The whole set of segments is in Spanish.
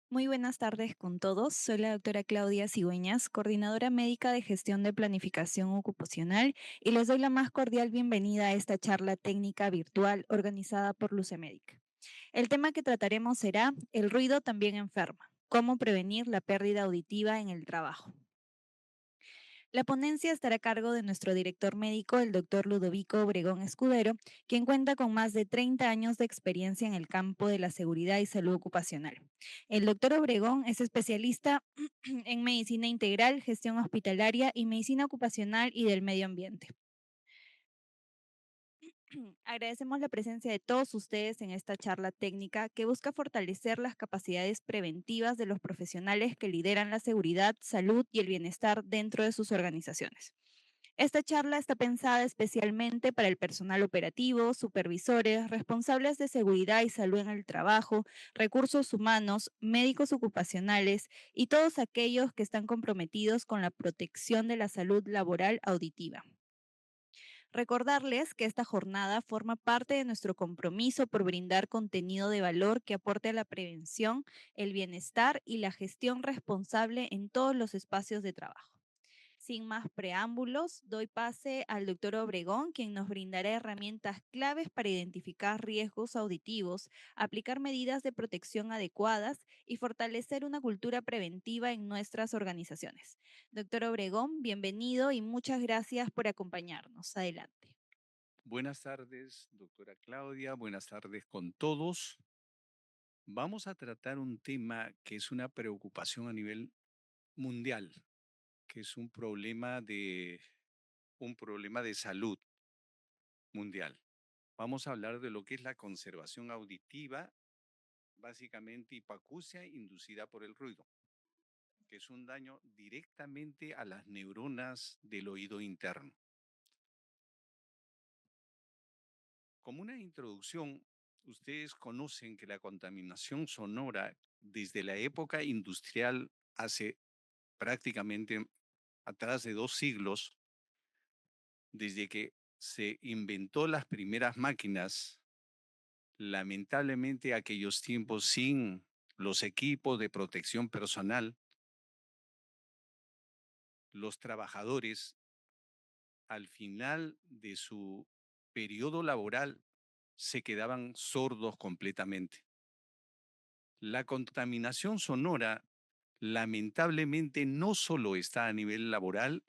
Muy buenas tardes con todos. Soy la doctora Claudia Cigüeñas, coordinadora médica de gestión de planificación ocupacional, y les doy la más cordial bienvenida a esta charla técnica virtual organizada por Lucemedic. El tema que trataremos será el ruido también enferma, cómo prevenir la pérdida auditiva en el trabajo. La ponencia estará a cargo de nuestro director médico, el doctor Ludovico Obregón Escudero, quien cuenta con más de 30 años de experiencia en el campo de la seguridad y salud ocupacional. El doctor Obregón es especialista en medicina integral, gestión hospitalaria y medicina ocupacional y del medio ambiente. Agradecemos la presencia de todos ustedes en esta charla técnica que busca fortalecer las capacidades preventivas de los profesionales que lideran la seguridad, salud y el bienestar dentro de sus organizaciones. Esta charla está pensada especialmente para el personal operativo, supervisores, responsables de seguridad y salud en el trabajo, recursos humanos, médicos ocupacionales y todos aquellos que están comprometidos con la protección de la salud laboral auditiva. Recordarles que esta jornada forma parte de nuestro compromiso por brindar contenido de valor que aporte a la prevención, el bienestar y la gestión responsable en todos los espacios de trabajo. Sin más preámbulos, doy pase al doctor Obregón, quien nos brindará herramientas claves para identificar riesgos auditivos, aplicar medidas de protección adecuadas y fortalecer una cultura preventiva en nuestras organizaciones. Doctor Obregón, bienvenido y muchas gracias por acompañarnos. Adelante. Buenas tardes, doctora Claudia. Buenas tardes con todos. Vamos a tratar un tema que es una preocupación a nivel mundial, que es un problema de salud mundial. Vamos a hablar de lo que es la conservación auditiva, básicamente hipacusia inducida por el ruido, que es un daño directamente a las neuronas del oído interno. Como una introducción, ustedes conocen que la contaminación sonora desde la época industrial hace prácticamente atrás de 2 siglos, desde que se inventó las primeras máquinas, lamentablemente aquellos tiempos sin los equipos de protección personal, los trabajadores al final de su periodo laboral se quedaban sordos completamente. La contaminación sonora lamentablemente no solo está a nivel laboral,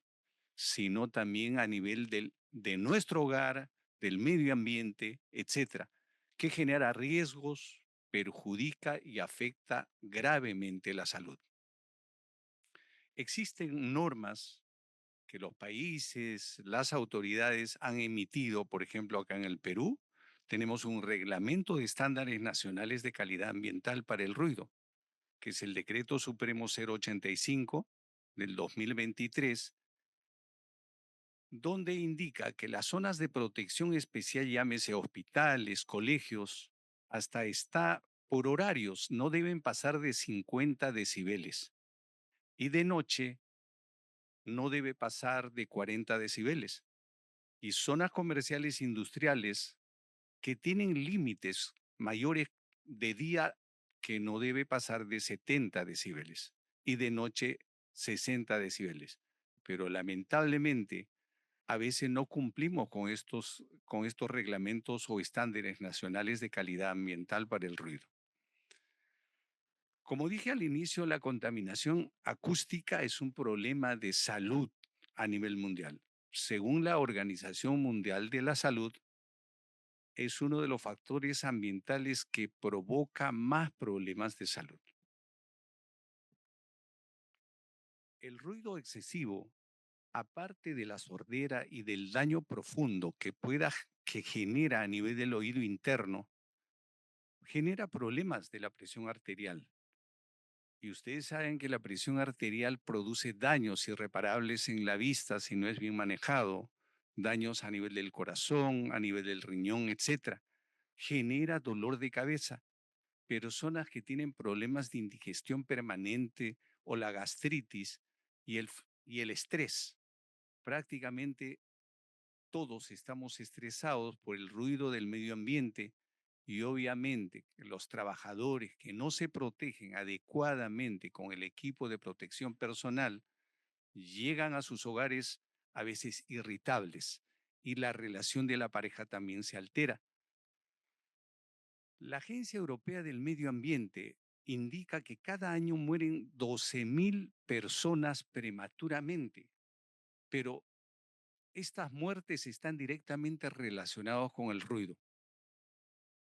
sino también a nivel de nuestro hogar, del medio ambiente, etcétera, que genera riesgos, perjudica y afecta gravemente la salud. Existen normas que los países, las autoridades han emitido, por ejemplo, acá en el Perú, tenemos un reglamento de estándares nacionales de calidad ambiental para el ruido, que es el Decreto Supremo 085 del 2023, donde indica que las zonas de protección especial, llámese hospitales, colegios, hasta está por horarios, no deben pasar de 50 decibeles. Y de noche no debe pasar de 40 decibeles. Y zonas comerciales industriales que tienen límites mayores de día que no debe pasar de 70 decibeles y de noche 60 decibeles. Pero lamentablemente a veces no cumplimos con estos reglamentos o estándares nacionales de calidad ambiental para el ruido. Como dije al inicio, la contaminación acústica es un problema de salud a nivel mundial. Según la Organización Mundial de la Salud, es uno de los factores ambientales que provoca más problemas de salud. El ruido excesivo, aparte de la sordera y del daño profundo que genera a nivel del oído interno, genera problemas de la presión arterial. Y ustedes saben que la presión arterial produce daños irreparables en la vista si no es bien manejado, daños a nivel del corazón, a nivel del riñón, etcétera. Genera dolor de cabeza. Personas que tienen problemas de indigestión permanente o la gastritis y el estrés. Prácticamente todos estamos estresados por el ruido del medio ambiente Y obviamente los trabajadores que no se protegen adecuadamente con el equipo de protección personal llegan a sus hogares a veces irritables y la relación de la pareja también se altera. La Agencia Europea del Medio Ambiente indica que cada año mueren 12.000 personas prematuramente, pero estas muertes están directamente relacionadas con el ruido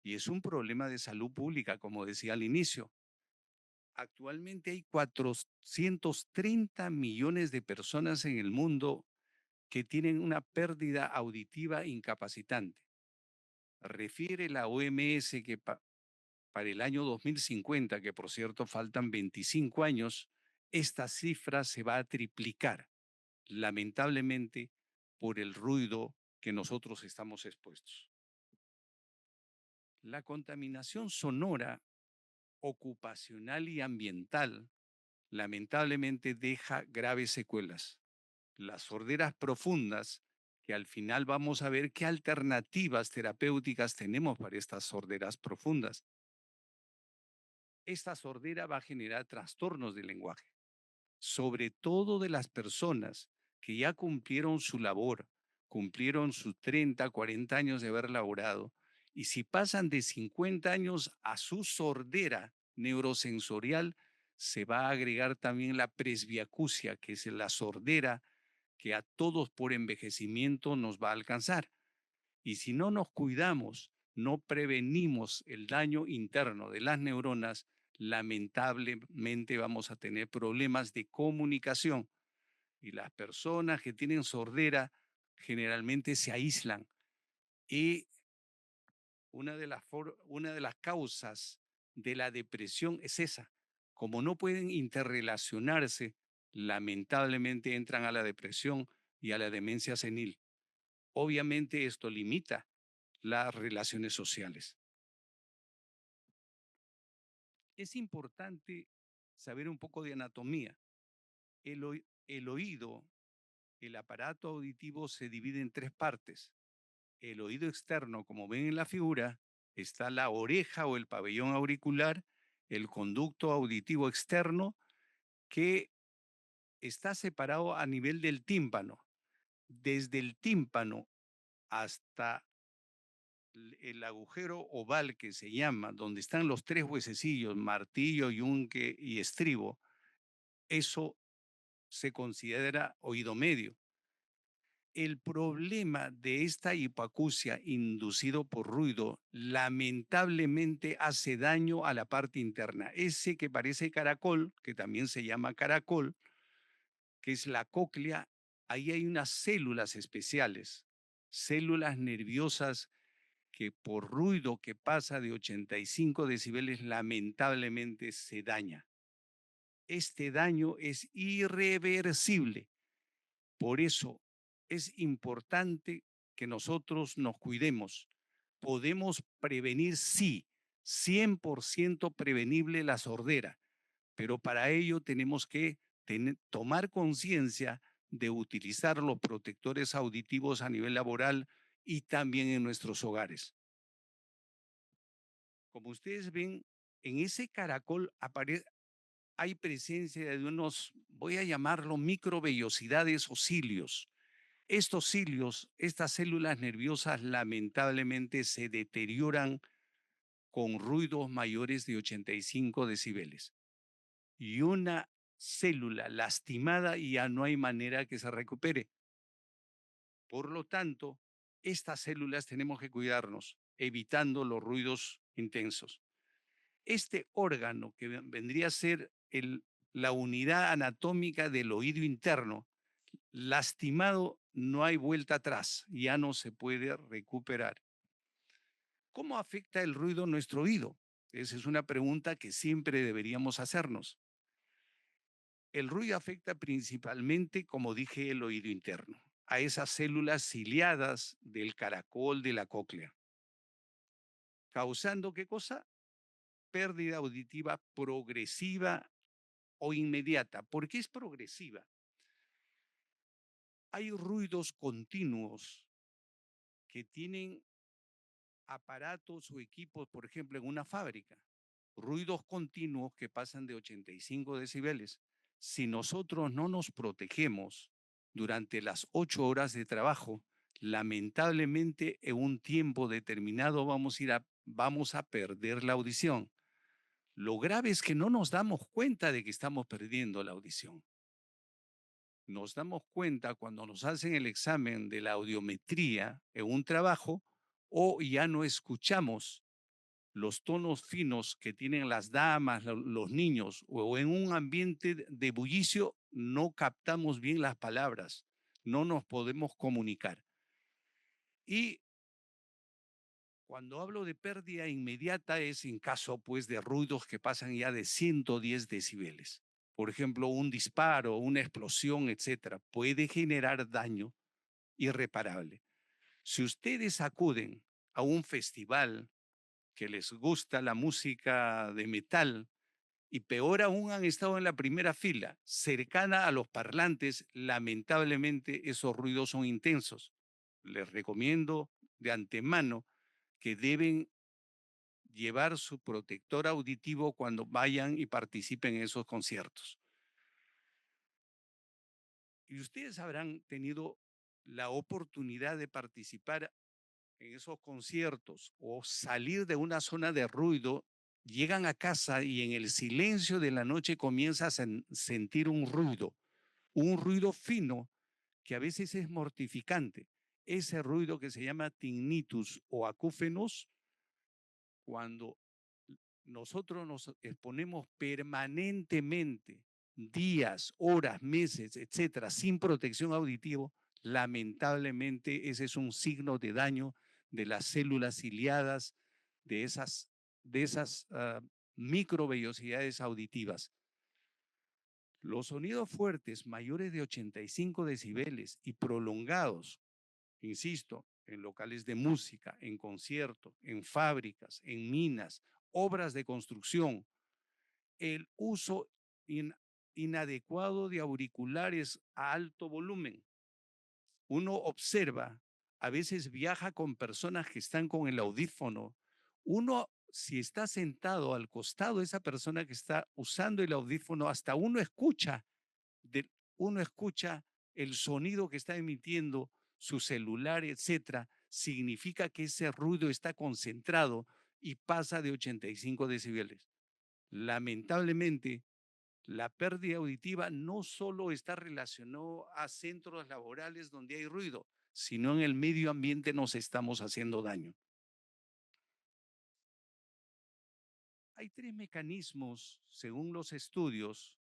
y es un problema de salud pública, como decía al inicio. Actualmente hay 430 millones de personas en el mundo que tienen una pérdida auditiva incapacitante. Refiere la OMS que para el año 2050, que por cierto faltan 25 años, esta cifra se va a triplicar, lamentablemente, por el ruido que nosotros estamos expuestos. La contaminación sonora, ocupacional y ambiental, lamentablemente deja graves secuelas. Las sorderas profundas, que al final vamos a ver qué alternativas terapéuticas tenemos para estas sorderas profundas. Esta sordera va a generar trastornos del lenguaje, sobre todo de las personas que ya cumplieron su labor, cumplieron sus 30, 40 años de haber laborado, y si pasan de 50 años a su sordera neurosensorial, se va a agregar también la presbiacusia, que es la sordera que a todos por envejecimiento nos va a alcanzar. Y si no nos cuidamos, no prevenimos el daño interno de las neuronas, lamentablemente vamos a tener problemas de comunicación. Y las personas que tienen sordera generalmente se aíslan. Y una de las causas de la depresión es esa. Como no pueden interrelacionarse, lamentablemente entran a la depresión y a la demencia senil. Obviamente esto limita las relaciones sociales. Es importante saber un poco de anatomía. El oído, el aparato auditivo se divide en tres partes. El oído externo, como ven en la figura, está la oreja o el pabellón auricular, el conducto auditivo externo, que está separado a nivel del tímpano. Desde el tímpano hasta el agujero oval que se llama, donde están los tres huesecillos, martillo, yunque y estribo, eso se considera oído medio. El problema de esta hipoacusia inducido por ruido lamentablemente hace daño a la parte interna. Ese que parece caracol, que también se llama caracol, que es la cóclea, ahí hay unas células especiales, células nerviosas que por ruido que pasa de 85 decibeles lamentablemente se daña. Este daño es irreversible. Por eso es importante que nosotros nos cuidemos. Podemos prevenir, sí, 100% prevenible la sordera, pero para ello tenemos que tomar conciencia de utilizar los protectores auditivos a nivel laboral y también en nuestros hogares. Como ustedes ven, en ese caracol hay presencia de unos, voy a llamarlo microvellosidades o cilios. Estos cilios, estas células nerviosas lamentablemente se deterioran con ruidos mayores de 85 decibeles. Y una célula lastimada ya no hay manera que se recupere. Por lo tanto, estas células tenemos que cuidarnos, evitando los ruidos intensos. Este órgano que vendría a ser la unidad anatómica del oído interno, lastimado, no hay vuelta atrás, ya no se puede recuperar. ¿Cómo afecta el ruido nuestro oído? Esa es una pregunta que siempre deberíamos hacernos. El ruido afecta principalmente, como dije, el oído interno, a esas células ciliadas del caracol de la cóclea, causando ¿qué cosa? Pérdida auditiva progresiva o inmediata. ¿Por qué es progresiva? Hay ruidos continuos que tienen aparatos o equipos, por ejemplo, en una fábrica, ruidos continuos que pasan de 85 decibeles. Si nosotros no nos protegemos durante las 8 horas de trabajo, lamentablemente en un tiempo determinado vamos a perder la audición. Lo grave es que no nos damos cuenta de que estamos perdiendo la audición. Nos damos cuenta cuando nos hacen el examen de la audiometría en un trabajo o ya no escuchamos los tonos finos que tienen las damas, los niños, o en un ambiente de bullicio, no captamos bien las palabras, no nos podemos comunicar. Y cuando hablo de pérdida inmediata es en caso pues de ruidos que pasan ya de 110 decibeles. Por ejemplo, un disparo, una explosión, etcétera, puede generar daño irreparable. Si ustedes acuden a un festival que les gusta la música de metal y peor aún han estado en la primera fila, cercana a los parlantes, lamentablemente esos ruidos son intensos. Les recomiendo de antemano que deben llevar su protector auditivo cuando vayan y participen en esos conciertos. Y ustedes habrán tenido la oportunidad de participar en esos conciertos o salir de una zona de ruido, llegan a casa y en el silencio de la noche comienzas a sentir un ruido fino que a veces es mortificante. Ese ruido que se llama tinnitus o acúfenos, cuando nosotros nos exponemos permanentemente, días, horas, meses, etcétera, sin protección auditiva, lamentablemente ese es un signo de daño de las células ciliadas, de esas microvellosidades auditivas. Los sonidos fuertes mayores de 85 decibeles y prolongados, insisto, en locales de música, en conciertos, en fábricas, en minas, obras de construcción, el uso inadecuado de auriculares a alto volumen. Uno observa, a veces viaja con personas que están con el audífono. Uno, si está sentado al costado de esa persona que está usando el audífono, hasta de- uno escucha el sonido que está emitiendo su celular, etcétera. Significa que ese ruido está concentrado y pasa de 85 decibeles. Lamentablemente, la pérdida auditiva no solo está relacionada a centros laborales donde hay ruido, sino en el medio ambiente nos estamos haciendo daño. Hay tres mecanismos, según los estudios,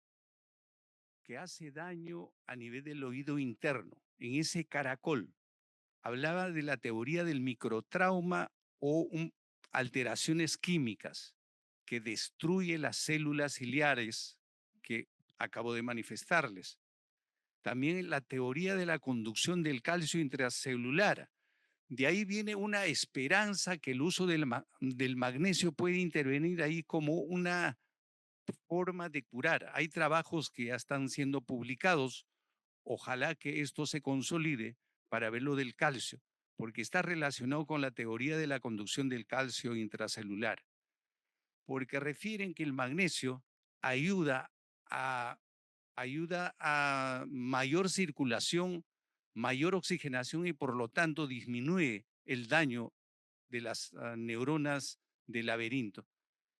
que hace daño a nivel del oído interno, en ese caracol. Hablaba de la teoría del microtrauma o alteraciones químicas que destruye las células ciliares que acabo de manifestarles. También la teoría de la conducción del calcio intracelular. De ahí viene una esperanza que el uso del magnesio puede intervenir ahí como una forma de curar. Hay trabajos que ya están siendo publicados. Ojalá que esto se consolide para ver lo del calcio, porque está relacionado con la teoría de la conducción del calcio intracelular, porque refieren que el magnesio ayuda a ayuda a mayor circulación, mayor oxigenación y por lo tanto disminuye el daño de las neuronas del laberinto.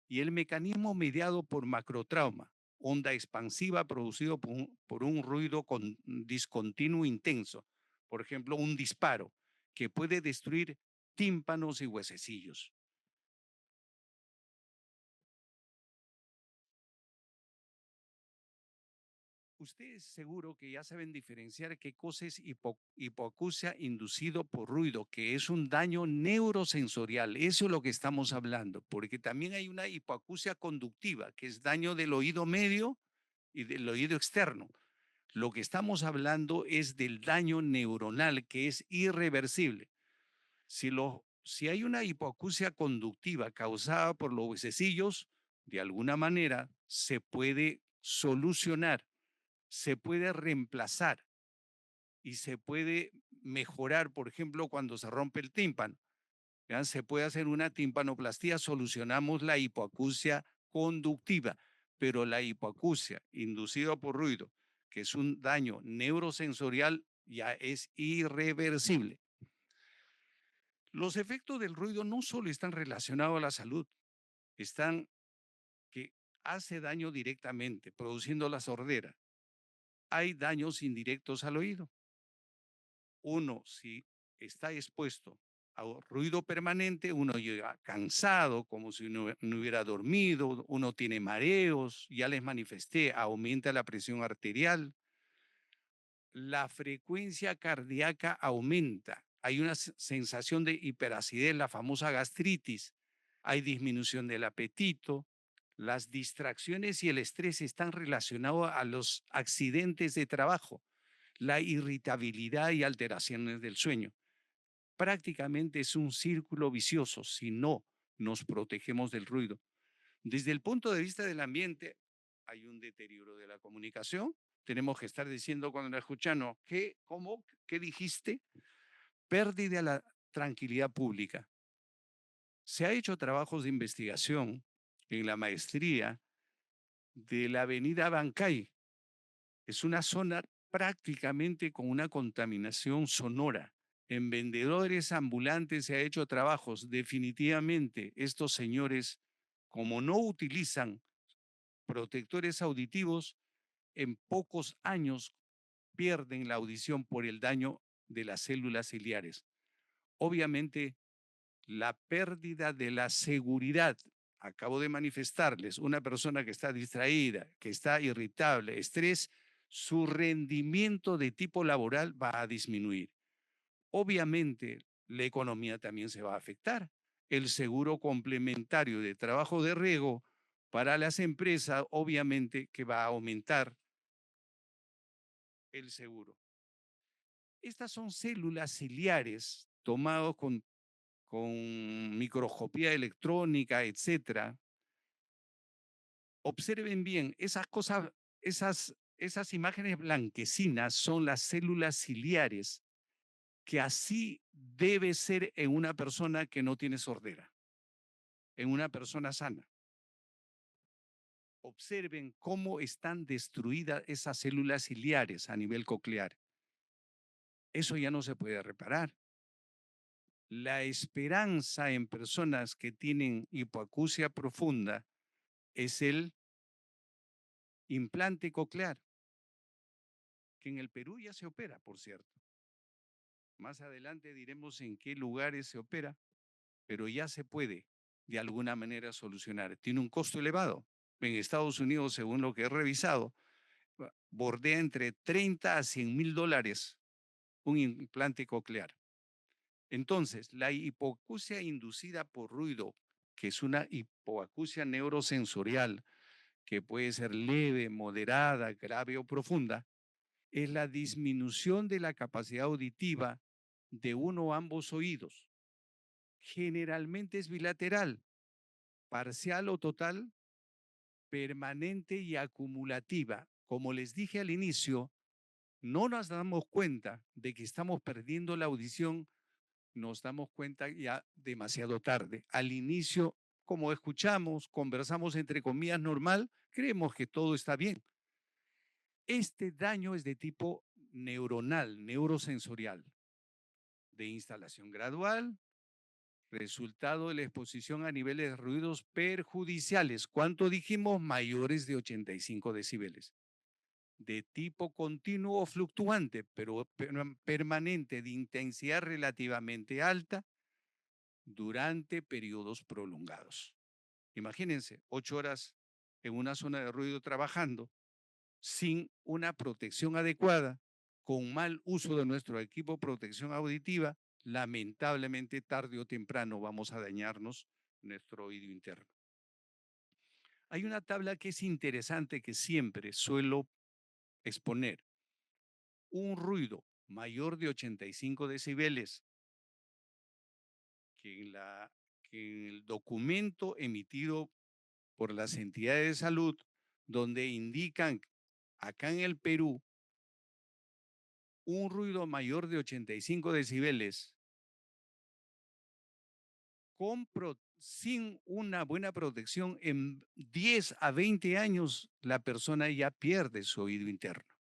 Y el mecanismo mediado por macrotrauma, onda expansiva producido por un ruido discontinuo intenso, por ejemplo, un disparo que puede destruir tímpanos y huesecillos. Ustedes seguro que ya saben diferenciar qué cosa es hipoacusia inducido por ruido, que es un daño neurosensorial. Eso es lo que estamos hablando, porque también hay una hipoacusia conductiva, que es daño del oído medio y del oído externo. Lo que estamos hablando es del daño neuronal, que es irreversible. Si hay una hipoacusia conductiva causada por los huesecillos, de alguna manera se puede solucionar, se puede reemplazar y se puede mejorar, por ejemplo, cuando se rompe el tímpano. Vean, se puede hacer una timpanoplastía, solucionamos la hipoacusia conductiva, pero la hipoacusia inducida por ruido, que es un daño neurosensorial, ya es irreversible. Los efectos del ruido no solo están relacionados a la salud, están que hace daño directamente, produciendo la sordera. Hay daños indirectos al oído. Uno, si está expuesto a ruido permanente, uno llega cansado, como si no hubiera dormido, uno tiene mareos, ya les manifesté, aumenta la presión arterial, la frecuencia cardíaca aumenta, hay una sensación de hiperacidez, la famosa gastritis, hay disminución del apetito, las distracciones y el estrés están relacionados a los accidentes de trabajo, la irritabilidad y alteraciones del sueño. Prácticamente es un círculo vicioso si no nos protegemos del ruido. Desde el punto de vista del ambiente, hay un deterioro de la comunicación. Tenemos que estar diciendo cuando nos escuchamos, ¿qué, cómo, qué dijiste? Pérdida de la tranquilidad pública. Se ha hecho trabajos de investigación en la maestría de la avenida Bancay. Es una zona prácticamente con una contaminación sonora. En vendedores ambulantes se ha hecho trabajos. Definitivamente, estos señores, como no utilizan protectores auditivos, en pocos años pierden la audición por el daño de las células ciliares. Obviamente, la pérdida de la seguridad. Acabo de manifestarles, una persona que está distraída, que está irritable, estrés, su rendimiento de tipo laboral va a disminuir. Obviamente, la economía también se va a afectar. El seguro complementario de trabajo de riesgo para las empresas, obviamente que va a aumentar el seguro. Estas son células ciliares tomadas con microscopía electrónica, etcétera. Observen bien, esas cosas, esas imágenes blanquecinas son las células ciliares, que así debe ser en una persona que no tiene sordera, en una persona sana. Observen cómo están destruidas esas células ciliares a nivel coclear. Eso ya no se puede reparar. La esperanza en personas que tienen hipoacusia profunda es el implante coclear, que en el Perú ya se opera, por cierto. Más adelante diremos en qué lugares se opera, pero ya se puede de alguna manera solucionar. Tiene un costo elevado. En Estados Unidos, según lo que he revisado, bordea entre 30 a 100 mil dólares un implante coclear. Entonces, la hipoacusia inducida por ruido, que es una hipoacusia neurosensorial, que puede ser leve, moderada, grave o profunda, es la disminución de la capacidad auditiva de uno o ambos oídos. Generalmente es bilateral, parcial o total, permanente y acumulativa. Como les dije al inicio, no nos damos cuenta de que estamos perdiendo la audición, nos damos cuenta ya demasiado tarde. Al inicio, como escuchamos, conversamos entre comillas normal, creemos que todo está bien. Este daño es de tipo neuronal, neurosensorial, de instalación gradual, resultado de la exposición a niveles de ruidos perjudiciales. ¿Cuánto dijimos? Mayores de 85 decibeles. De tipo continuo o fluctuante, pero permanente, de intensidad relativamente alta durante periodos prolongados. Imagínense, 8 horas en una zona de ruido trabajando sin una protección adecuada, con mal uso de nuestro equipo de protección auditiva, lamentablemente tarde o temprano vamos a dañarnos nuestro oído interno. Hay una tabla que es interesante que siempre suelo exponer. Un ruido mayor de 85 decibeles que en el documento emitido por las entidades de salud, donde indican acá en el Perú un ruido mayor de 85 decibeles sin una buena protección, en 10 a 20 años la persona ya pierde su oído interno.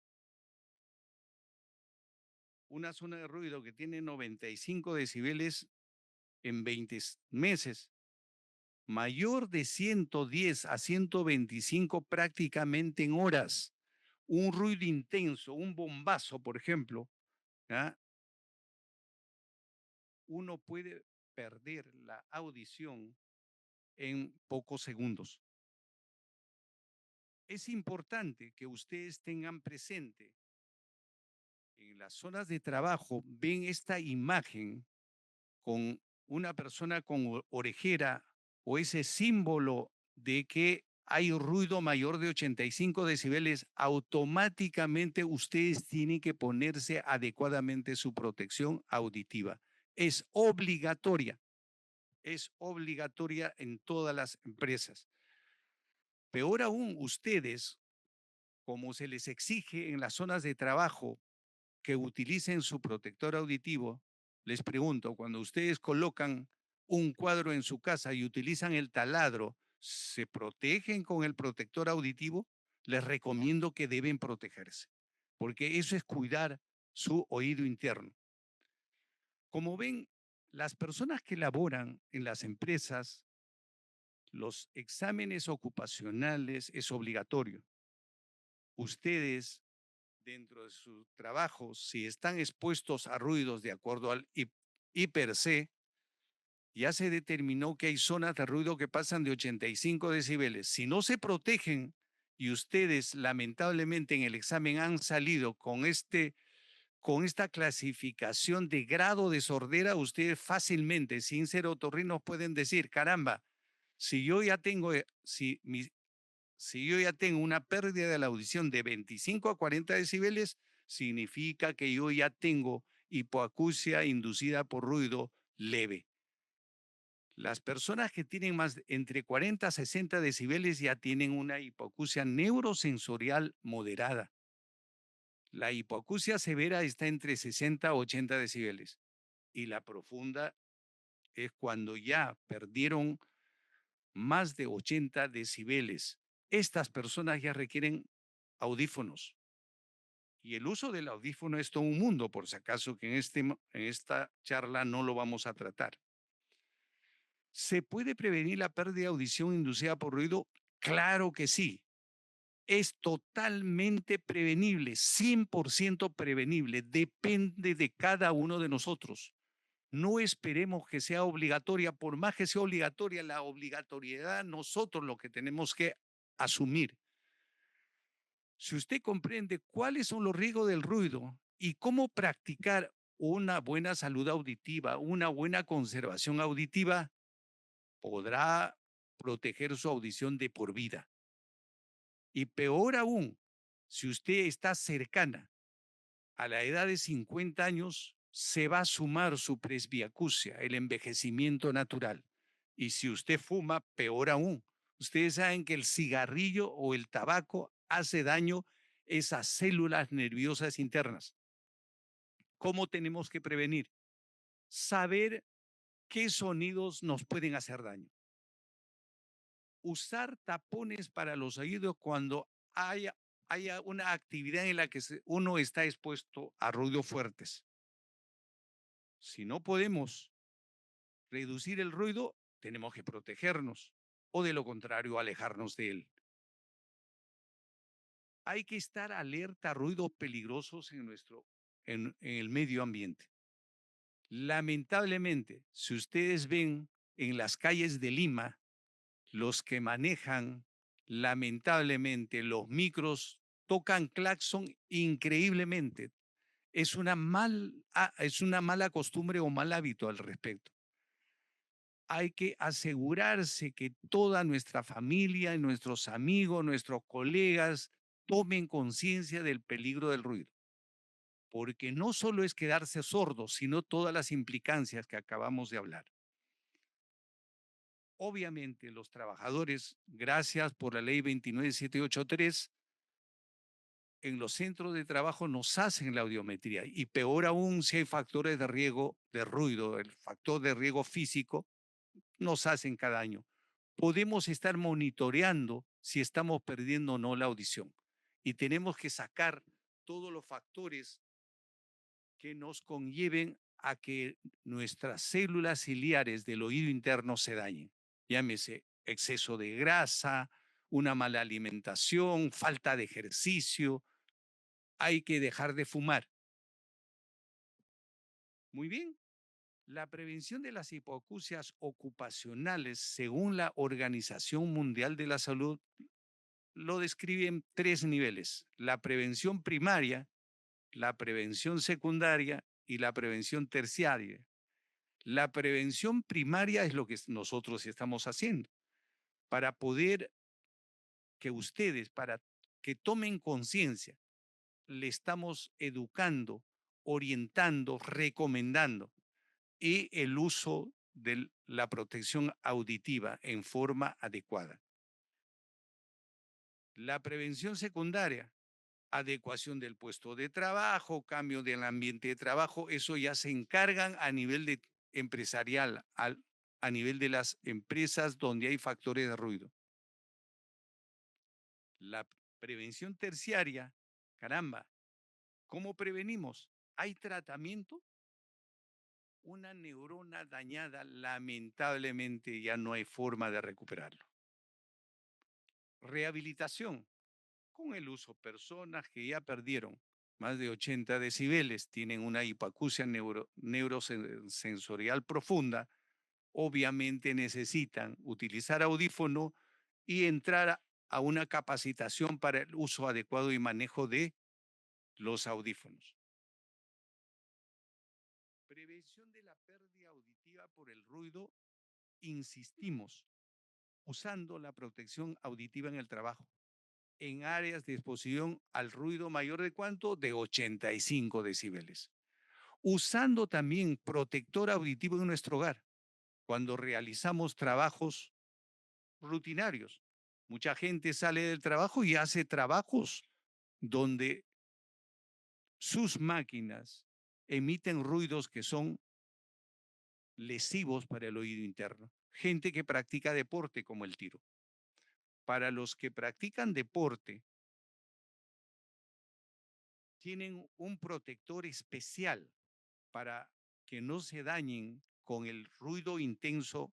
Una zona de ruido que tiene 95 decibeles en 20 meses, mayor de 110 a 125 prácticamente en horas. Un ruido intenso, un bombazo, por ejemplo, ¿ah? Uno puede perder la audición en pocos segundos. Es importante que ustedes tengan presente en las zonas de trabajo, ven esta imagen con una persona con orejera o ese símbolo de que hay ruido mayor de 85 decibeles, automáticamente ustedes tienen que ponerse adecuadamente su protección auditiva. Es obligatoria en todas las empresas. Peor aún, ustedes, como se les exige en las zonas de trabajo que utilicen su protector auditivo, les pregunto, cuando ustedes colocan un cuadro en su casa y utilizan el taladro, ¿se protegen con el protector auditivo? Les recomiendo que deben protegerse, porque eso es cuidar su oído interno. Como ven, las personas que laboran en las empresas, los exámenes ocupacionales es obligatorio. Ustedes dentro de su trabajo, si están expuestos a ruidos de acuerdo al IPRC, ya se determinó que hay zonas de ruido que pasan de 85 decibeles. Si no se protegen y ustedes lamentablemente en el examen han salido con esta clasificación de grado de sordera, ustedes fácilmente, sin ser otorrinos, pueden decir, caramba, si yo ya tengo, si yo ya tengo una pérdida de la audición de 25 a 40 decibeles, significa que yo ya tengo hipoacusia inducida por ruido leve. Las personas que tienen más entre 40 a 60 decibeles ya tienen una hipoacusia neurosensorial moderada. La hipoacusia severa está entre 60 a 80 decibeles y la profunda es cuando ya perdieron más de 80 decibeles. Estas personas ya requieren audífonos. Y el uso del audífono es todo un mundo, por si acaso que en esta charla no lo vamos a tratar. ¿Se puede prevenir la pérdida de audición inducida por ruido? Claro que sí. Es totalmente prevenible, 100% prevenible. Depende de cada uno de nosotros. No esperemos que sea obligatoria, por más que sea obligatoria, la obligatoriedad nosotros lo que tenemos que asumir. Si usted comprende cuáles son los riesgos del ruido y cómo practicar una buena salud auditiva, una buena conservación auditiva, podrá proteger su audición de por vida. Y peor aún, si usted está cercana a la edad de 50 años, se va a sumar su presbiacusia, el envejecimiento natural. Y si usted fuma, peor aún. Ustedes saben que el cigarrillo o el tabaco hace daño a esas células nerviosas internas. ¿Cómo tenemos que prevenir? Saber qué sonidos nos pueden hacer daño. Usar tapones para los oídos cuando haya una actividad en la que uno está expuesto a ruidos fuertes. Si no podemos reducir el ruido, tenemos que protegernos o de lo contrario alejarnos de él. Hay que estar alerta a ruidos peligrosos en el medio ambiente. Lamentablemente, si ustedes ven en las calles de Lima, los que manejan, lamentablemente, los micros tocan claxon increíblemente. Es una mala costumbre o mal hábito al respecto. Hay que asegurarse que toda nuestra familia, nuestros amigos, nuestros colegas tomen conciencia del peligro del ruido, porque no solo es quedarse sordo, sino todas las implicancias que acabamos de hablar. Obviamente, los trabajadores, gracias por la ley 29783, en los centros de trabajo nos hacen la audiometría y peor aún si hay factores de riesgo de ruido, el factor de riesgo físico, nos hacen cada año. Podemos estar monitoreando si estamos perdiendo o no la audición. Y tenemos que sacar todos los factores que nos conlleven a que nuestras células ciliares del oído interno se dañen. Llámese exceso de grasa, una mala alimentación, falta de ejercicio. Hay que dejar de fumar. Muy bien. La prevención de las hipoacusias ocupacionales, según la Organización Mundial de la Salud, lo describe en tres niveles: la prevención primaria, la prevención secundaria y la prevención terciaria. La prevención primaria es lo que nosotros estamos haciendo para poder que ustedes, para que tomen conciencia, le estamos educando, orientando, recomendando y el uso de la protección auditiva en forma adecuada. La prevención secundaria, adecuación del puesto de trabajo, cambio del ambiente de trabajo, eso ya se encargan a nivel empresarial, a nivel de las empresas donde hay factores de ruido. La prevención terciaria, caramba, ¿cómo prevenimos? ¿Hay tratamiento? Una neurona dañada, lamentablemente ya no hay forma de recuperarlo. Rehabilitación, con el uso personas que ya perdieron más de 80 decibeles, tienen una hipoacusia neurosensorial profunda, obviamente necesitan utilizar audífono y entrar a una capacitación para el uso adecuado y manejo de los audífonos. Prevención de la pérdida auditiva por el ruido, insistimos, usando la protección auditiva en el trabajo, en áreas de exposición al ruido mayor de cuánto, de 85 decibeles. Usando también protector auditivo en nuestro hogar, cuando realizamos trabajos rutinarios. Mucha gente sale del trabajo y hace trabajos donde sus máquinas emiten ruidos que son lesivos para el oído interno. Gente que practica deporte como el tiro. Para los que practican deporte, tienen un protector especial para que no se dañen con el ruido intenso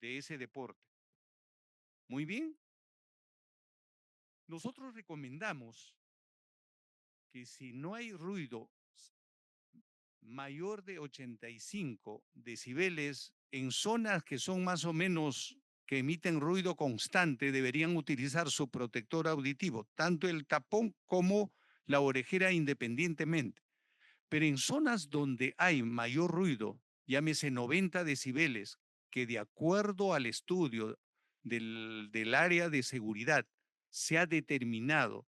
de ese deporte. Muy bien, nosotros recomendamos que si no hay ruido mayor de 85 decibeles en zonas que son más o menos que emiten ruido constante, deberían utilizar su protector auditivo, tanto el tapón como la orejera independientemente. Pero en zonas donde hay mayor ruido, llámese 90 decibeles, que de acuerdo al estudio del área de seguridad se ha determinado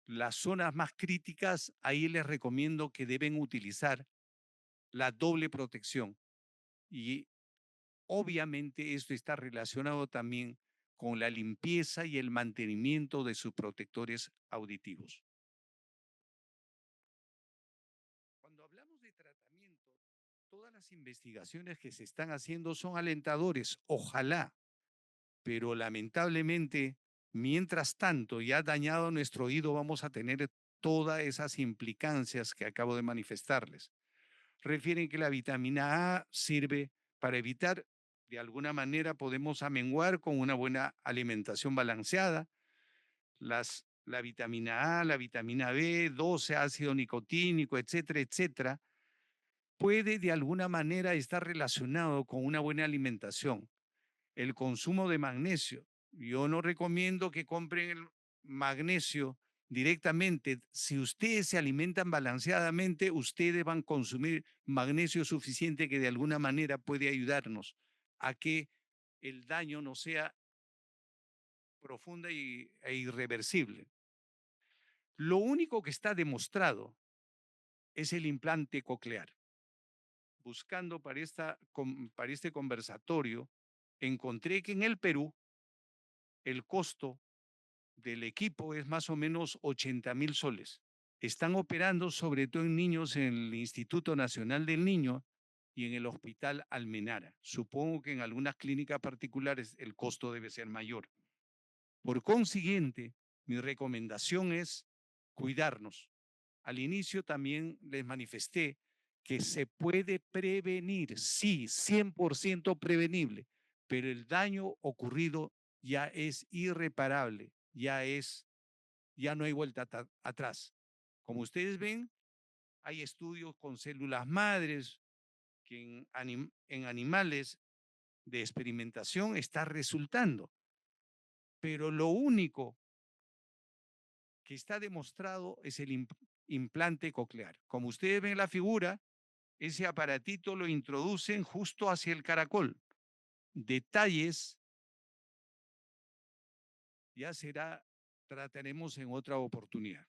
las zonas más críticas, ahí les recomiendo que deben utilizar la doble protección. Y obviamente esto está relacionado también con la limpieza y el mantenimiento de sus protectores auditivos. Cuando hablamos de tratamiento, todas las investigaciones que se están haciendo son alentadores, ojalá, pero lamentablemente, mientras tanto, ya dañado nuestro oído, vamos a tener todas esas implicancias que acabo de manifestarles. Refieren que la vitamina A sirve para evitar, de alguna manera podemos amenguar con una buena alimentación balanceada, la vitamina A, la vitamina B12, ácido nicotínico, etcétera, etcétera, puede de alguna manera estar relacionado con una buena alimentación. El consumo de magnesio. Yo no recomiendo que compren el magnesio directamente. Si ustedes se alimentan balanceadamente, ustedes van a consumir magnesio suficiente que de alguna manera puede ayudarnos a que el daño no sea profunda e irreversible. Lo único que está demostrado es el implante coclear. Buscando para este conversatorio, encontré que en el Perú el costo del equipo es más o menos 80.000 soles. Están operando sobre todo en niños en el Instituto Nacional del Niño y en el Hospital Almenara. Supongo que en algunas clínicas particulares el costo debe ser mayor. Por consiguiente, mi recomendación es cuidarnos. Al inicio también les manifesté que se puede prevenir, sí, 100% prevenible, pero el daño ocurrido ya es irreparable, ya no hay vuelta atrás. Como ustedes ven, hay estudios con células madres que en animales de experimentación está resultando, pero lo único que está demostrado es el implante coclear. Como ustedes ven en la figura, ese aparatito lo introducen justo hacia el caracol. Detalles ya trataremos en otra oportunidad.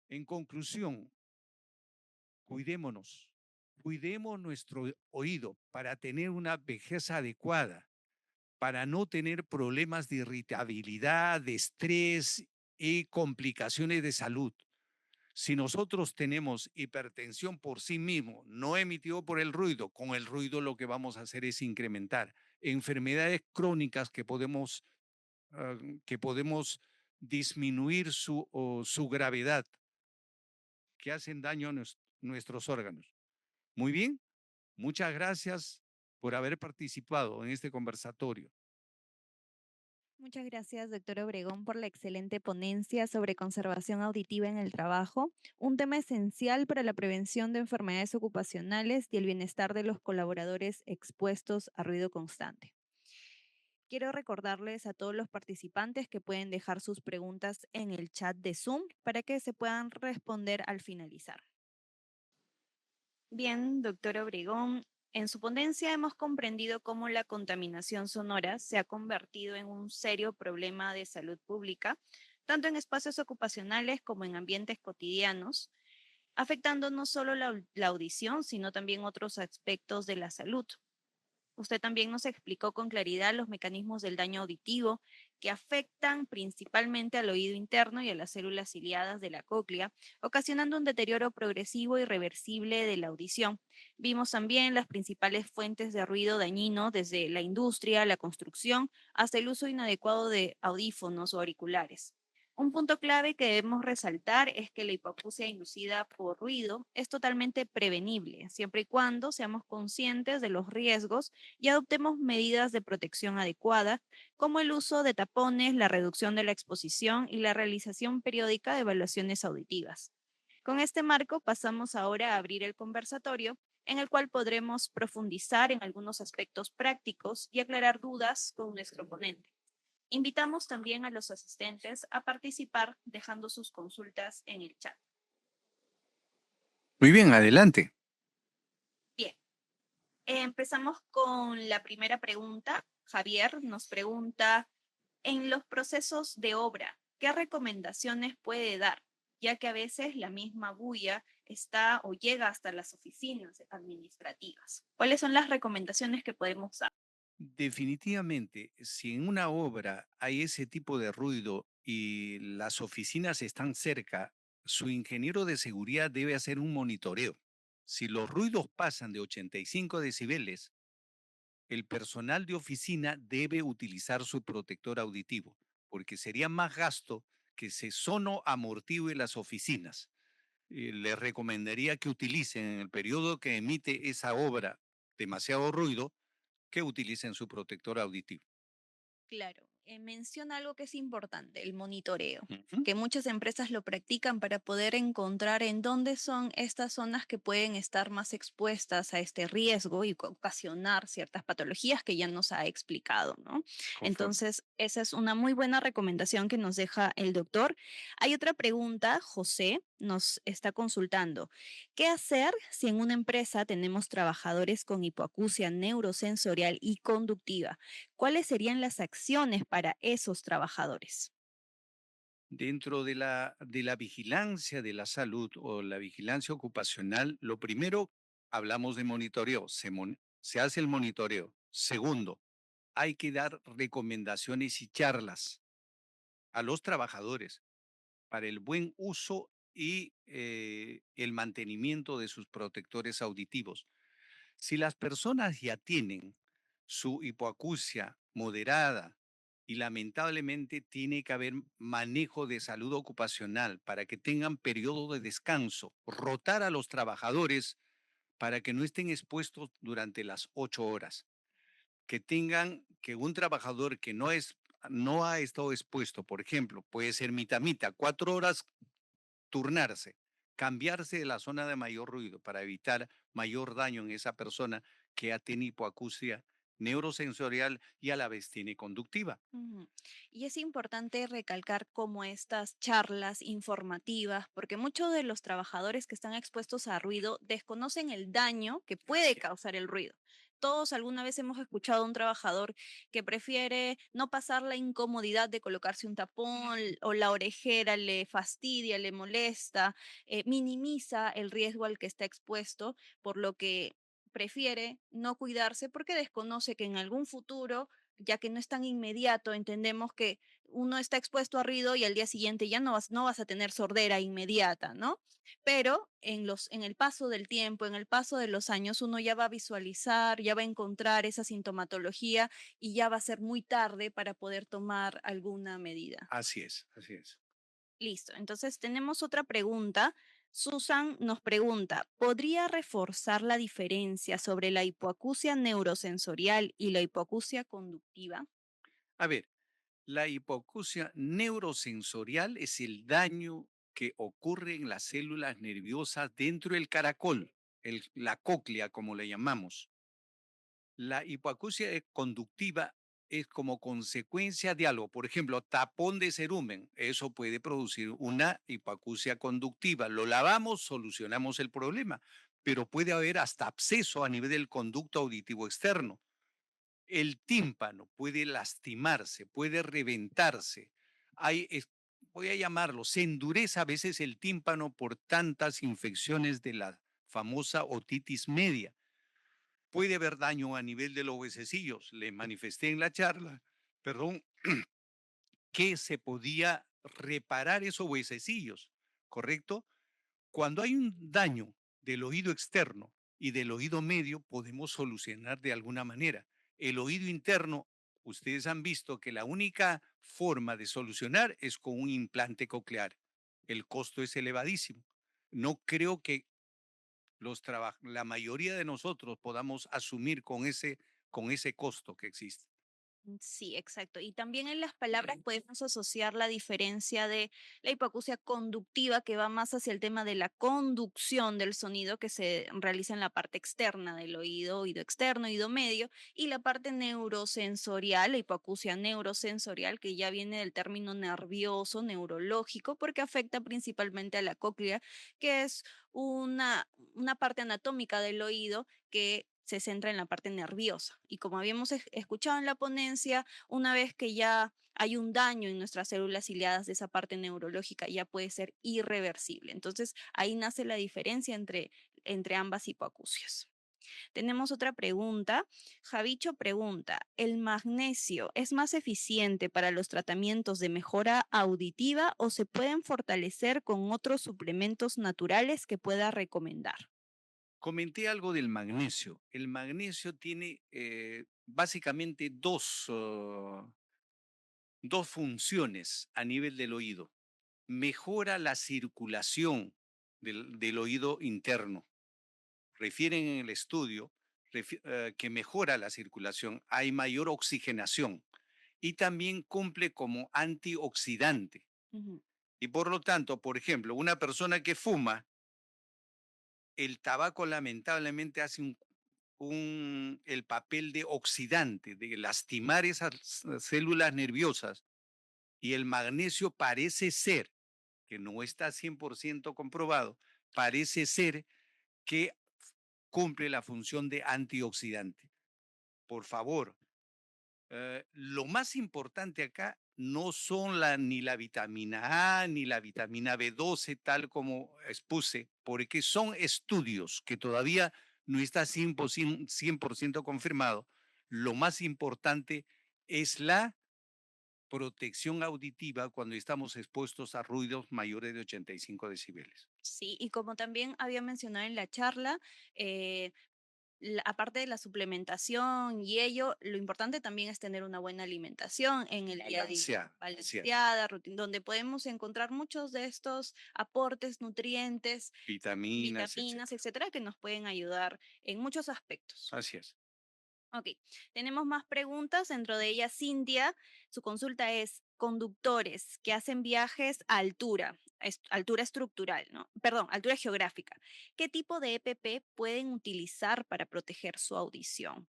En conclusión, cuidémonos, cuidemos nuestro oído para tener una vejez adecuada, para no tener problemas de irritabilidad, de estrés y complicaciones de salud. Si nosotros tenemos hipertensión por sí mismo, no emitido por el ruido, con el ruido lo que vamos a hacer es incrementar enfermedades crónicas que podemos disminuir su gravedad, que hacen daño a nuestros órganos. Muy bien, muchas gracias por haber participado en este conversatorio. Muchas gracias, doctor Obregón, por la excelente ponencia sobre conservación auditiva en el trabajo, un tema esencial para la prevención de enfermedades ocupacionales y el bienestar de los colaboradores expuestos a ruido constante. Quiero recordarles a todos los participantes que pueden dejar sus preguntas en el chat de Zoom para que se puedan responder al finalizar. Bien, doctor Obregón, en su ponencia hemos comprendido cómo la contaminación sonora se ha convertido en un serio problema de salud pública, tanto en espacios ocupacionales como en ambientes cotidianos, afectando no solo la audición, sino también otros aspectos de la salud. Usted también nos explicó con claridad los mecanismos del daño auditivo que afectan principalmente al oído interno y a las células ciliadas de la cóclea, ocasionando un deterioro progresivo y reversible de la audición. Vimos también las principales fuentes de ruido dañino desde la industria, la construcción, hasta el uso inadecuado de audífonos o auriculares. Un punto clave que debemos resaltar es que la hipoacusia inducida por ruido es totalmente prevenible, siempre y cuando seamos conscientes de los riesgos y adoptemos medidas de protección adecuadas, como el uso de tapones, la reducción de la exposición y la realización periódica de evaluaciones auditivas. Con este marco pasamos ahora a abrir el conversatorio, en el cual podremos profundizar en algunos aspectos prácticos y aclarar dudas con nuestro ponente. Invitamos también a los asistentes a participar dejando sus consultas en el chat. Muy bien, adelante. Bien, empezamos con la primera pregunta. Javier nos pregunta, en los procesos de obra, ¿qué recomendaciones puede dar? Ya que a veces la misma bulla está o llega hasta las oficinas administrativas. ¿Cuáles son las recomendaciones que podemos dar? Definitivamente, si en una obra hay ese tipo de ruido y las oficinas están cerca, su ingeniero de seguridad debe hacer un monitoreo. Si los ruidos pasan de 85 decibeles, el personal de oficina debe utilizar su protector auditivo, porque sería más gasto que se amortigue las oficinas. Les recomendaría que utilicen en el periodo que emite esa obra demasiado ruido, que utilicen su protector auditivo. Claro, menciona algo que es importante, el monitoreo, Ujú. que muchas empresas lo practican para poder encontrar en dónde son estas zonas que pueden estar más expuestas a este riesgo y ocasionar ciertas patologías que ya nos ha explicado, ¿no? Conforme. Entonces, esa es una muy buena recomendación que nos deja el doctor. Hay otra pregunta, José nos está consultando. ¿Qué hacer si en una empresa tenemos trabajadores con hipoacusia neurosensorial y conductiva? ¿Cuáles serían las acciones para esos trabajadores? Dentro de la vigilancia de la salud o la vigilancia ocupacional, lo primero, hablamos de monitoreo, se hace el monitoreo. Segundo, hay que dar recomendaciones y charlas a los trabajadores para el buen uso y el mantenimiento de sus protectores auditivos. Si las personas ya tienen su hipoacusia moderada y lamentablemente tiene que haber manejo de salud ocupacional para que tengan periodo de descanso, rotar a los trabajadores para que no estén expuestos durante las 8 horas, que tengan que un trabajador que no ha estado expuesto, por ejemplo, puede ser mitad, 4 horas turnarse, cambiarse de la zona de mayor ruido para evitar mayor daño en esa persona que ya tiene hipoacusia neurosensorial y a la vez tiene conductiva. Ujú. Y es importante recalcar como estas charlas informativas, porque muchos de los trabajadores que están expuestos a ruido desconocen el daño que puede Así es. causar el ruido. Todos alguna vez hemos escuchado a un trabajador que prefiere no pasar la incomodidad de colocarse un tapón o la orejera le fastidia, le molesta, minimiza el riesgo al que está expuesto, por lo que prefiere no cuidarse porque desconoce que en algún futuro, ya que no es tan inmediato, entendemos que uno está expuesto a ruido y al día siguiente ya no vas a tener sordera inmediata, ¿no? Pero en el paso del tiempo, en el paso de los años, uno ya va a visualizar, ya va a encontrar esa sintomatología y ya va a ser muy tarde para poder tomar alguna medida. Así es, así es. Listo. Entonces tenemos otra pregunta. Susan nos pregunta, ¿podría reforzar la diferencia sobre la hipoacusia neurosensorial y la hipoacusia conductiva? A ver, la hipoacusia neurosensorial es el daño que ocurre en las células nerviosas dentro del caracol, la cóclea como le llamamos. La hipoacusia conductiva es como consecuencia de algo, por ejemplo, tapón de cerumen, eso puede producir una hipoacusia conductiva. Lo lavamos, solucionamos el problema, pero puede haber hasta absceso a nivel del conducto auditivo externo. El tímpano puede lastimarse, puede reventarse. Voy a llamarlo, se endurece a veces el tímpano por tantas infecciones de la famosa otitis media. Puede haber daño a nivel de los huesecillos. Le manifesté en la charla, perdón, que se podía reparar esos huesecillos, ¿correcto? Cuando hay un daño del oído externo y del oído medio, podemos solucionar de alguna manera. El oído interno, ustedes han visto que la única forma de solucionar es con un implante coclear. El costo es elevadísimo. No creo que la mayoría de nosotros podamos asumir con ese costo que existe. Sí, exacto. Y también en las palabras podemos asociar la diferencia de la hipoacusia conductiva, que va más hacia el tema de la conducción del sonido que se realiza en la parte externa del oído, oído externo, oído medio, y la parte neurosensorial, la hipoacusia neurosensorial, que ya viene del término nervioso, neurológico, porque afecta principalmente a la cóclea, que es una parte anatómica del oído que se centra en la parte nerviosa. Y como habíamos escuchado en la ponencia, una vez que ya hay un daño en nuestras células ciliadas de esa parte neurológica, ya puede ser irreversible. Entonces, ahí nace la diferencia entre ambas hipoacusias. Tenemos otra pregunta. Javicho pregunta, ¿el magnesio es más eficiente para los tratamientos de mejora auditiva o se pueden fortalecer con otros suplementos naturales que pueda recomendar? Comenté algo del magnesio. El magnesio tiene básicamente dos funciones a nivel del oído. Mejora la circulación del oído interno. Refieren en el estudio que mejora la circulación, hay mayor oxigenación y también cumple como antioxidante. Ujú, Y por lo tanto, por ejemplo, una persona que fuma, el tabaco lamentablemente hace el papel de oxidante, de lastimar esas células nerviosas. Y el magnesio parece ser, que no está 100% comprobado, parece ser que cumple la función de antioxidante. Por favor, lo más importante acá no son ni la vitamina A ni la vitamina B12, tal como expuse, porque son estudios que todavía no está 100% confirmado. Lo más importante es la protección auditiva cuando estamos expuestos a ruidos mayores de 85 decibeles. Sí, y como también había mencionado en la charla, eh, aparte de la suplementación y ello, lo importante también es tener una buena alimentación en el día a día, Balanceada, así es. balanceada, donde podemos encontrar muchos de estos aportes, nutrientes, Vitaminas, vitaminas, etcétera. etcétera, que nos pueden ayudar en muchos aspectos. Así es. Ok, tenemos más preguntas. Dentro de ellas, Cintia, su consulta es conductores que hacen viajes a altura, altura estructural, ¿no? Perdón, altura geográfica. ¿Qué tipo de EPP pueden utilizar para proteger su audición?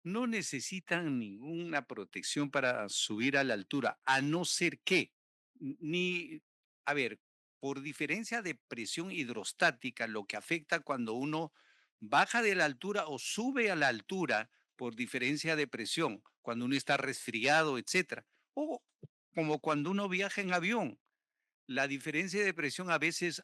No necesitan ninguna protección para subir a la altura, a no ser que, ni, a ver, por diferencia de presión hidrostática, lo que afecta cuando uno baja de la altura o sube a la altura por diferencia de presión, cuando uno está resfriado, etcétera, o como cuando uno viaja en avión, la diferencia de presión a veces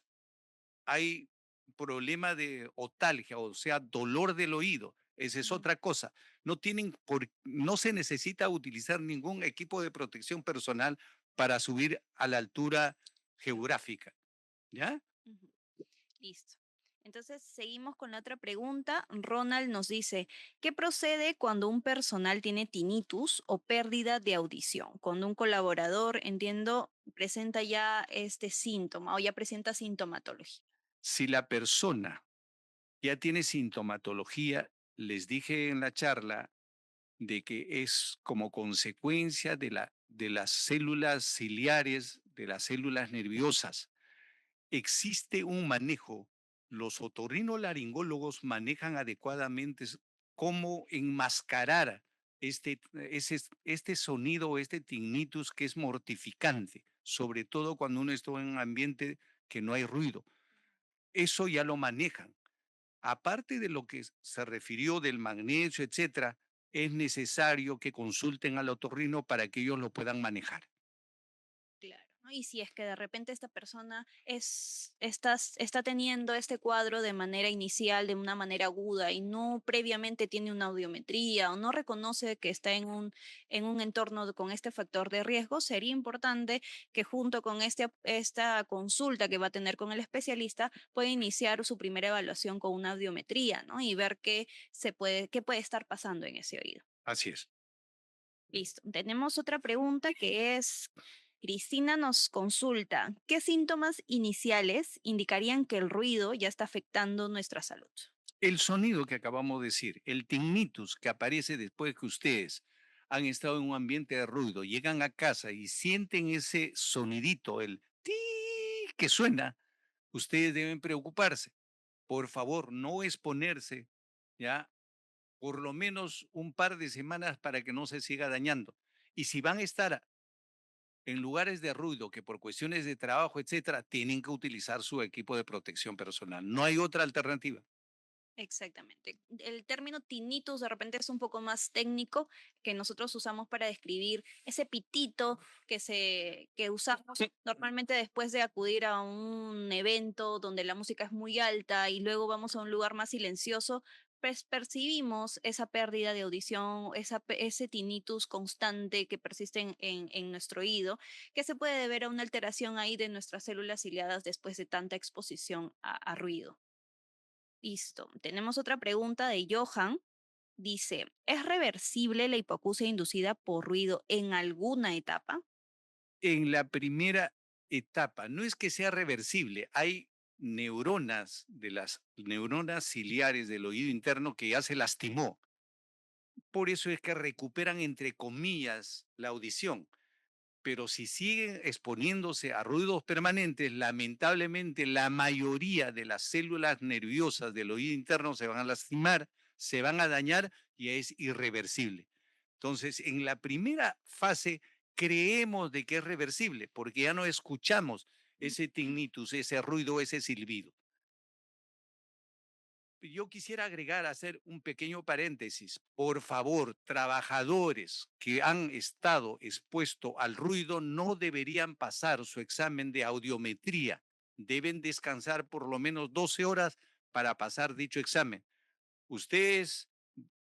hay problema de otalgia, o sea, dolor del oído. Esa es Ujú. otra cosa. No se necesita utilizar ningún equipo de protección personal para subir a la altura geográfica, ¿ya? Ujú. Listo. Entonces, seguimos con la otra pregunta. Ronald nos dice, ¿qué procede cuando un personal tiene tinnitus o pérdida de audición? Cuando un colaborador, entiendo, presenta ya este síntoma o ya presenta sintomatología. Si la persona ya tiene sintomatología, les dije en la charla de que es como consecuencia de las células ciliares, de las células nerviosas. Existe un manejo. Los otorrinolaringólogos manejan adecuadamente cómo enmascarar este sonido, este tinnitus que es mortificante, sobre todo cuando uno está en un ambiente que no hay ruido. Eso ya lo manejan. Aparte de lo que se refirió del magnesio, etcétera, es necesario que consulten al otorrino para que ellos lo puedan manejar. Claro, ¿no? Y si es que de repente esta persona está teniendo este cuadro de manera inicial, de una manera aguda, y no previamente tiene una audiometría o no reconoce que está en un entorno con este factor de riesgo, sería importante que junto con esta consulta que va a tener con el especialista, pueda iniciar su primera evaluación con una audiometría, ¿no? Y ver qué puede estar pasando en ese oído. Así es. Listo. Tenemos otra pregunta que es, Cristina nos consulta, ¿qué síntomas iniciales indicarían que el ruido ya está afectando nuestra salud? El sonido que acabamos de decir, el tinnitus que aparece después que ustedes han estado en un ambiente de ruido, llegan a casa y sienten ese sonidito, el ti que suena, ustedes deben preocuparse. Por favor, no exponerse, ¿ya? Por lo menos un par de semanas para que no se siga dañando. Y si van a estar en lugares de ruido que por cuestiones de trabajo, etcétera, tienen que utilizar su equipo de protección personal. No hay otra alternativa. Exactamente. El término tinnitus de repente es un poco más técnico que nosotros usamos para describir ese pitito que usamos normalmente después de acudir a un evento donde la música es muy alta y luego vamos a un lugar más silencioso, pues percibimos esa pérdida de audición, ese tinnitus constante que persiste en nuestro oído, que se puede deber a una alteración ahí de nuestras células ciliadas después de tanta exposición a ruido. Listo. Tenemos otra pregunta de Johan. Dice, ¿es reversible la hipoacusia inducida por ruido en alguna etapa? En la primera etapa, no es que sea reversible, hay neuronas de las neuronas ciliares del oído interno que ya se lastimó. Por eso es que recuperan, entre comillas, la audición. Pero si siguen exponiéndose a ruidos permanentes, lamentablemente la mayoría de las células nerviosas del oído interno se van a lastimar, se van a dañar y es irreversible. Entonces, en la primera fase creemos de que es reversible porque ya no escuchamos ese tinnitus, ese ruido, ese silbido. Yo quisiera agregar, hacer un pequeño paréntesis. Por favor, trabajadores que han estado expuestos al ruido no deberían pasar su examen de audiometría. Deben descansar por lo menos 12 horas para pasar dicho examen. Ustedes,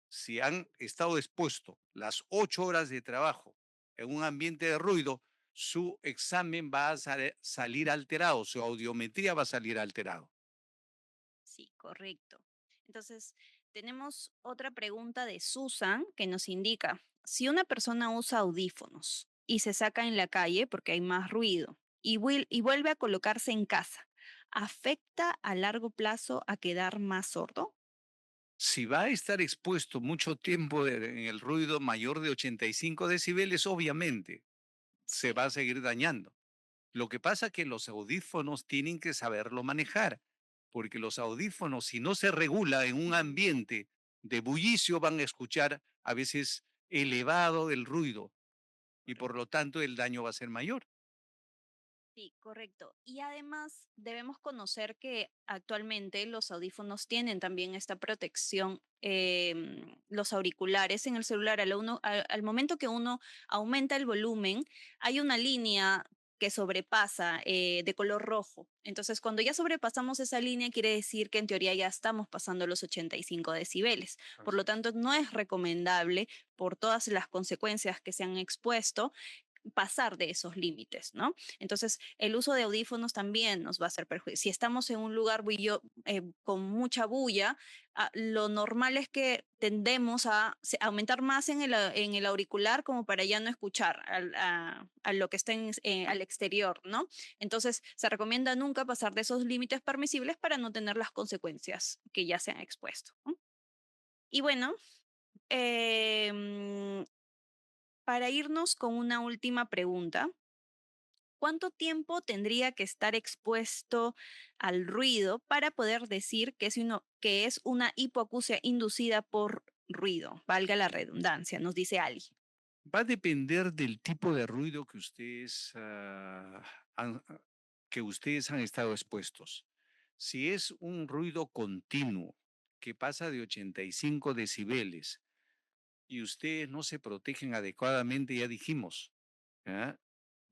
si han estado expuestos las 8 horas de trabajo en un ambiente de ruido, su examen va a salir alterado, su audiometría va a salir alterado. Sí, correcto. Entonces, tenemos otra pregunta de Susan que nos indica, si una persona usa audífonos y se saca en la calle porque hay más ruido y vuelve a colocarse en casa, ¿afecta a largo plazo a quedar más sordo? Si va a estar expuesto mucho tiempo en el ruido mayor de 85 decibeles, obviamente se Sí, va a seguir dañando. Lo que pasa es que los audífonos tienen que saberlo manejar, porque los audífonos, si no se regula en un ambiente de bullicio, van a escuchar a veces elevado el ruido y por correcto. lo tanto el daño va a ser mayor. Sí, correcto. Y además debemos conocer que actualmente los audífonos tienen también esta protección, los auriculares en el celular, al momento que uno aumenta el volumen, hay una línea que sobrepasa de color rojo. Entonces, cuando ya sobrepasamos esa línea, quiere decir que en teoría ya estamos pasando los 85 decibeles. Por Así lo es. tanto, no es recomendable, por todas las consecuencias que se han expuesto, pasar de esos límites, ¿no? Entonces, el uso de audífonos también nos va a hacer perjuicio. Si estamos en un lugar con mucha bulla, lo normal es que tendemos a aumentar más en el auricular como para ya no escuchar a lo que está al exterior, ¿no? Entonces, se recomienda nunca pasar de esos límites permisibles para no tener las consecuencias que ya se han expuesto, ¿no? Y bueno, em, para irnos con una última pregunta, ¿cuánto tiempo tendría que estar expuesto al ruido para poder decir que es una hipoacusia inducida por ruido? Valga la redundancia, nos dice Ali. Va a depender del tipo de ruido que que ustedes han estado expuestos. Si es un ruido continuo que pasa de 85 decibeles y ustedes no se protegen adecuadamente, ya dijimos, ¿ah?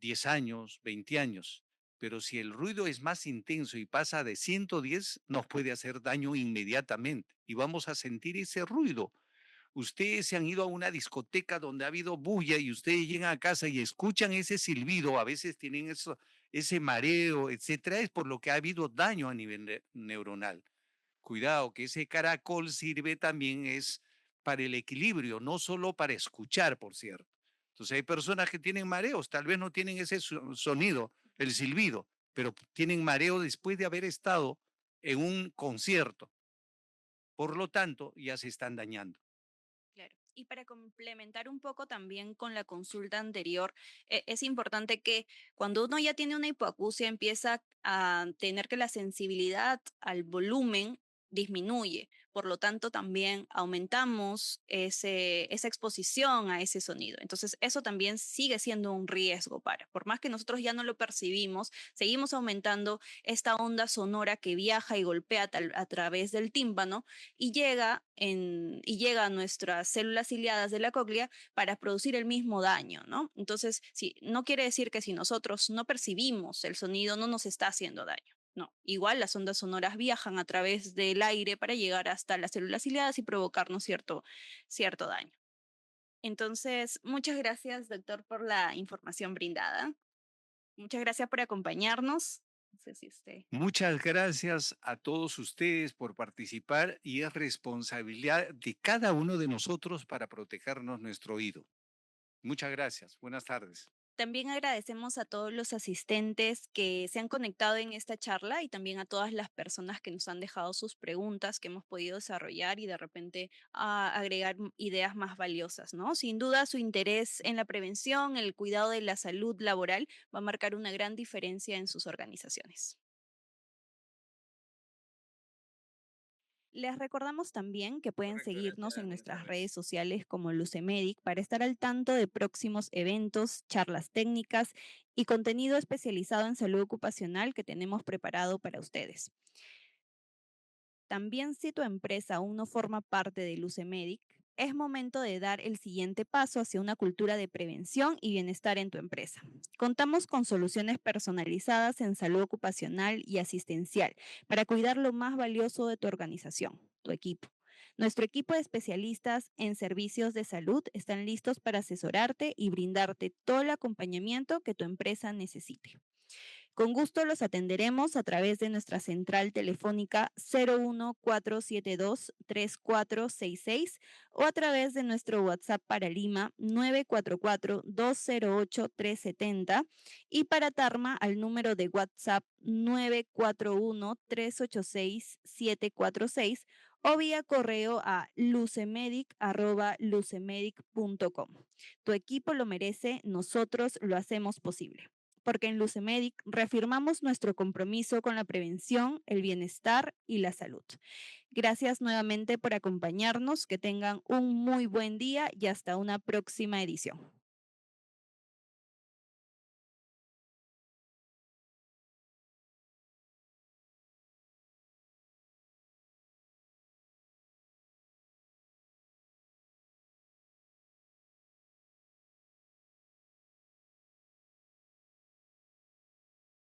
10 años, 20 años. Pero si el ruido es más intenso y pasa de 110, nos puede hacer daño inmediatamente y vamos a sentir ese ruido. Ustedes se han ido a una discoteca donde ha habido bulla y ustedes llegan a casa y escuchan ese silbido, a veces tienen ese mareo, etcétera, es por lo que ha habido daño a nivel neuronal. Cuidado, que ese caracol sirve también es para el equilibrio, no solo para escuchar, por cierto. Entonces hay personas que tienen mareos, tal vez no tienen ese sonido, el silbido, pero tienen mareo después de haber estado en un concierto. Por lo tanto, ya se están dañando. Claro. Y para complementar un poco también con la consulta anterior, es importante que cuando uno ya tiene una hipoacusia empieza a tener que la sensibilidad al volumen disminuye. Por lo tanto, también aumentamos esa exposición a ese sonido. Entonces, eso también sigue siendo un riesgo por más que nosotros ya no lo percibimos, seguimos aumentando esta onda sonora que viaja y golpea a través del tímpano y llega a nuestras células ciliadas de la cóclea para producir el mismo daño, ¿no? Entonces, no quiere decir que si nosotros no percibimos el sonido, no nos está haciendo daño. No, igual las ondas sonoras viajan a través del aire para llegar hasta las células ciliadas y provocarnos cierto daño. Entonces, muchas gracias, doctor, por la información brindada. Muchas gracias por acompañarnos. No sé si usted. Muchas gracias a todos ustedes por participar y es responsabilidad de cada uno de nosotros para protegernos nuestro oído. Muchas gracias. Buenas tardes. También agradecemos a todos los asistentes que se han conectado en esta charla y también a todas las personas que nos han dejado sus preguntas que hemos podido desarrollar y de repente agregar ideas más valiosas, ¿no? Sin duda, su interés en la prevención, el cuidado de la salud laboral va a marcar una gran diferencia en sus organizaciones. Les recordamos también que pueden Correcto, seguirnos gracias. en Buenas nuestras redes tardes. sociales como Lucemedic para estar al tanto de próximos eventos, charlas técnicas y contenido especializado en salud ocupacional que tenemos preparado para ustedes. También si tu empresa aún no forma parte de Lucemedic, es momento de dar el siguiente paso hacia una cultura de prevención y bienestar en tu empresa. Contamos con soluciones personalizadas en salud ocupacional y asistencial para cuidar lo más valioso de tu organización, tu equipo. Nuestro equipo de especialistas en servicios de salud están listos para asesorarte y brindarte todo el acompañamiento que tu empresa necesite. Con gusto los atenderemos a través de nuestra central telefónica 01472-3466 o a través de nuestro WhatsApp para Lima 944-208-370 y para Tarma al número de WhatsApp 941-386-746 o vía correo a lucemedic@lucemedic.com. Tu equipo lo merece, nosotros lo hacemos posible porque en Lucemedic reafirmamos nuestro compromiso con la prevención, el bienestar y la salud. Gracias nuevamente por acompañarnos, que tengan un muy buen día y hasta una próxima edición.